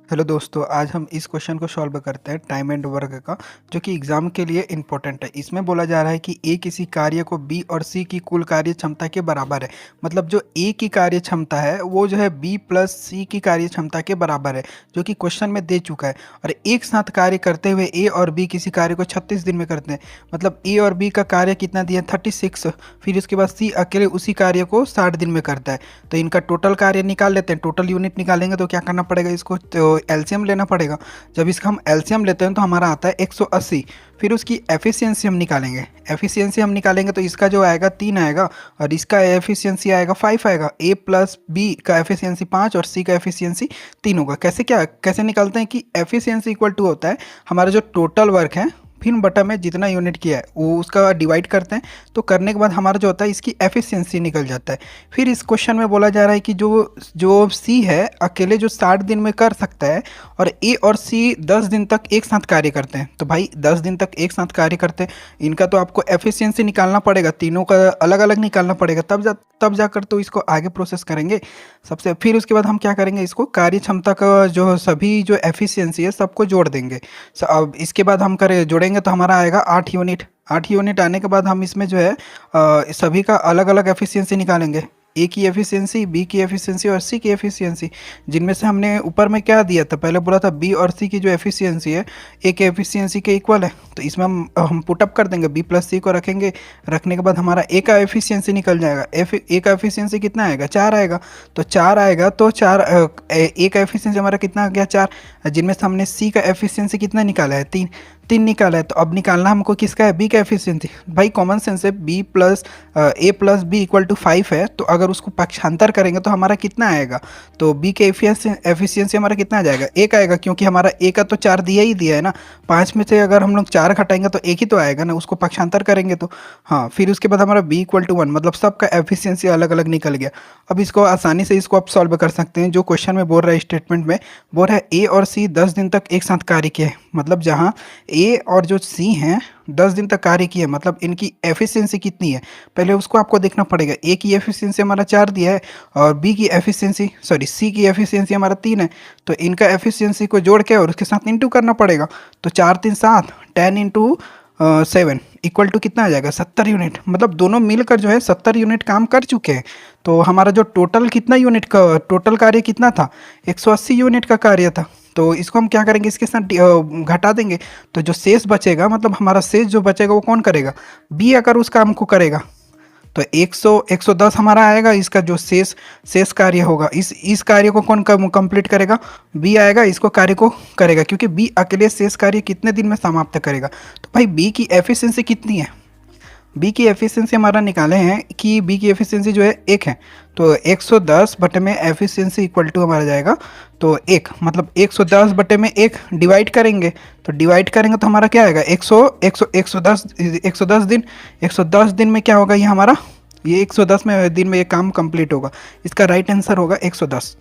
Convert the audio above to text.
Hello दोस्तों, आज हम इस क्वेश्चन को सॉल्व करते हैं टाइम एंड वर्क का, जो कि एग्जाम के लिए इम्पोर्टेंट है। इसमें बोला जा रहा है कि ए किसी कार्य को बी और सी की कुल कार्य क्षमता के बराबर है। मतलब जो ए की कार्य क्षमता है वो जो है बी प्लस सी की कार्य क्षमता के बराबर है, जो कि क्वेश्चन में दे चुका है। और एक साथ कार्य करते हुए ए और बी किसी कार्य को 36 दिन में करते हैं। मतलब ए और बी का कार्य कितना दिया, 36। फिर उसके बाद सी अकेले उसी कार्य को 60 दिन में करता है। तो इनका टोटल कार्य निकाल लेते हैं। टोटल यूनिट निकालेंगे तो क्या करना पड़ेगा, इसको तो एलसीएम लेना पड़ेगा। जब इसका हम एलसीएम लेते हैं तो हमारा आता है 180। फिर उसकी एफिशिएंसी हम निकालेंगे। एफिशिएंसी हम निकालेंगे तो इसका जो आएगा 3 आएगा और इसका एफिशिएंसी आएगा 5 आएगा। ए प्लस बी का एफिशिएंसी 5 और सी का एफिशिएंसी 3 होगा। कैसे निकालते हैं कि एफिशिएंसी इक्वल टू होता है हमारा जो टोटल वर्क है, फिर बटा में जितना यूनिट किया है वो उसका डिवाइड करते हैं। तो करने के बाद हमारा जो होता है इसकी एफिशिएंसी निकल जाता है। फिर इस क्वेश्चन में बोला जा रहा है कि जो जो सी है अकेले जो 60 दिन में कर सकता है और ए और सी 10 दिन तक एक साथ कार्य करते हैं। तो भाई 10 दिन तक एक साथ कार्य करते हैं, इनका तो आपको एफिशिएंसी निकालना पड़ेगा, तीनों का अलग अलग निकालना पड़ेगा, तब जाकर तो इसको आगे प्रोसेस करेंगे। सबसे फिर उसके बाद हम क्या करेंगे, इसको कार्य क्षमता का जो सभी जो एफिशिएंसी है सबको जोड़ देंगे। अब इसके बाद हम जोड़ेंगे तो हमारा आएगा 8 यूनिट। 8 यूनिट आने के बाद हम इसमें जो है सभी का अलग अलग एफिशिएंसी निकालेंगे। ए की एफिशिएंसी, बी की एफिशिएंसी और सी की एफिशिएंसी, जिनमें से हमने ऊपर में क्या दिया था, पहले बोला था बी और सी की जो एफिशिएंसी है ए के एफिशिएंसी के इक्वल है। तो इसमें हम पुटअप कर देंगे, बी प्लस सी को रखेंगे। रखने के बाद हमारा ए का एफिशिएंसी निकल जाएगा। ए का एफिशिएंसी कितना आएगा, 4 आएगा। तो 4 आएगा तो ए का एफिशिएंसी हमारा कितना आ गया, 4। जिनमें से हमने सी का एफिशिएंसी कितना निकाला है, 3 निकाला है। तो अब निकालना हमको किसका है, बी का एफिशिएंसी। भाई कॉमन सेंस है, B plus A plus B equal to 5 है। तो अगर उसको पक्षांतर करेंगे तो हमारा कितना आएगा, तो बी के एफिशिएंसी हमारा कितना आ जाएगा, 1 आएगा। क्योंकि हमारा ए का तो 4 दिया ही दिया है ना, 5 में से अगर हम लोग 4 घटाएंगे तो 1 ही तो आएगा ना, उसको पक्षांतर करेंगे तो। हाँ, फिर उसके बाद हमारा बी इक्वल टू 1, मतलब सबका एफिशिएंसी अलग अलग निकल गया। अब इसको आसानी से इसको आप सॉल्व कर सकते हैं। जो क्वेश्चन में बोल रहा है, स्टेटमेंट में बोल रहा है ए और सी 10 दिन तक एक साथ कार्य किए। मतलब जहाँ ए और जो सी हैं 10 दिन तक कार्य किए, मतलब इनकी एफिशिएंसी कितनी है पहले उसको आपको देखना पड़ेगा। ए की एफिशिएंसी हमारा 4 दिया है और बी की एफिशिएंसी सी की एफिशिएंसी हमारा 3 है। तो इनका एफिशिएंसी को जोड़ के और उसके साथ इंटू करना पड़ेगा। तो 4 3 7, 10 इंटू 7 इक्वल टू कितना आ जाएगा, 70 यूनिट। मतलब दोनों मिलकर जो है 70 यूनिट काम कर चुके हैं। तो हमारा जो टोटल कितना यूनिट का टोटल कार्य कितना था, 180 यूनिट का कार्य था। तो इसको हम क्या करेंगे, इसके साथ घटा देंगे। तो जो शेष बचेगा, मतलब हमारा शेष जो बचेगा वो कौन करेगा, बी अगर उस काम को करेगा। तो 110 हमारा आएगा। इसका जो शेष कार्य होगा, इस कार्य को कौन कंप्लीट करेगा, बी आएगा, इसको कार्य को करेगा। क्योंकि बी अकेले शेष कार्य कितने दिन में समाप्त करेगा। तो भाई बी की एफिशिएंसी कितनी है, बी की एफिशिएंसी हमारा निकाले हैं कि बी की एफिशिएंसी जो है 1 है। तो 110 बटे में एफिशिएंसी इक्वल टू हमारा जाएगा तो 1, मतलब 110 बटे में 1 डिवाइड करेंगे। तो डिवाइड करेंगे तो हमारा क्या आएगा, 110 दिन। 110 दिन में क्या होगा, ये हमारा ये 110 दिन में ये काम कंप्लीट होगा। इसका राइट आंसर होगा 110।